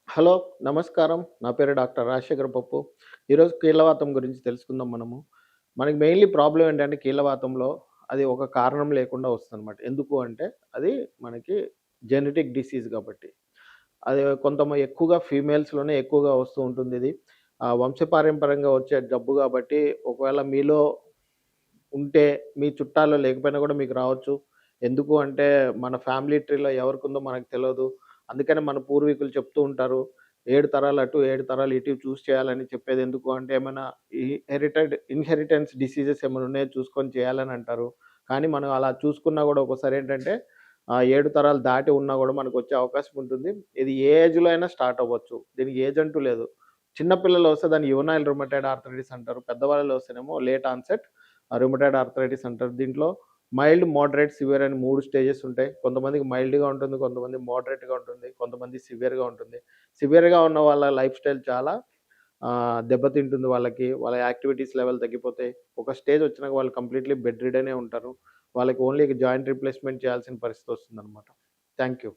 Hello! నమస్కారం. నా పేరు డాక్టర్ రాజశేఖర్ పప్పు. ఈరోజు కీళ్ళవాతం గురించి తెలుసుకుందాం మనము. మనకి మెయిన్‌లీ ప్రాబ్లమ్ ఏంటంటే కీళ్ళవాతంలో అది ఒక కారణం లేకుండా వస్తదనమాట. ఎందుకు అంటే అది మనకి జెనెటిక్ డిసీజ్ కాబట్టి. అది ఎక్కువగా ఫీమేల్స్‌లోనే ఎక్కువగా వస్తూ ఉంటుందిది. వంశపారంపర్యంగా వచ్చే జబ్బు కాబట్టి ఒకవేళ మీలో ఉంటే మీ చుట్టాల్లో లేకపోయినా గూడా మీకు రావచ్చు. ఎందుకు అంటే మన ఫ్యామిలీ ట్రీలో ఎవరికుందో మనకు తెలవదు. అందుకని మన పూర్వీకులు చెప్తూ ఉంటారు. 7 తరాలు అటు, 7 తరాలు ఇటు చూసి చేయాలని చెప్పేదెందుకు అంటే ఏమైనా ఈ ఇన్‌హెరిటెన్స్ డిసీజెస్ ఏమైనా ఉన్నాయో చూసుకొని చేయాలని అంటారు. కానీ మనం అలా చూసుకున్నా గూడా ఒక్కోసారి ఏంటంటే 7 తరాలు దాటి ఉన్నా గూడా మనకొచ్చే అవకాశం ఉంటుంది. ఇది ఏ ఏజ్‌లో అయినా స్టార్ట్ అవ్వచ్చు. దీనికి ఏజ్ అంటూ లేదు. చిన్న పిల్లల్లో వస్తే దాన్ని యువనైల్ రుమటాయిడ్ ఆర్థరైటిస్ అంటారు. పెద్దవాళ్ళలో వస్తేనేమో లేట్ ఆన్సెట్ రుమటాయిడ్ ఆర్థరైటిస్ అంటారు. దీంట్లో మైల్డ్, మోడరేట్, సివియర్ అని 3 స్టేజెస్ ఉంటాయి. కొంతమందికి మైల్డ్‌గా ఉంటుంది. కొంతమంది మోడరేట్‌గా ఉంటుంది. కొంతమంది సివియర్‌గా ఉంటుంది. సివియర్‌గా ఉన్న వాళ్ళ లైఫ్ స్టైల్ చాలా దెబ్బతింటుంది వాళ్ళకి. వాళ్ళ యాక్టివిటీస్ లెవెల్ తగ్గిపోతాయి. ఒక స్టేజ్ వచ్చినాక వాళ్ళు కంప్లీట్‌లీ బెడ్ రిడెనే ఉంటారు. వాళ్ళకి ఓన్లీ జాయింట్ రిప్లేస్‌మెంట్ చేయాల్సిన పరిస్థితి వస్తుందనమాట. Thank you.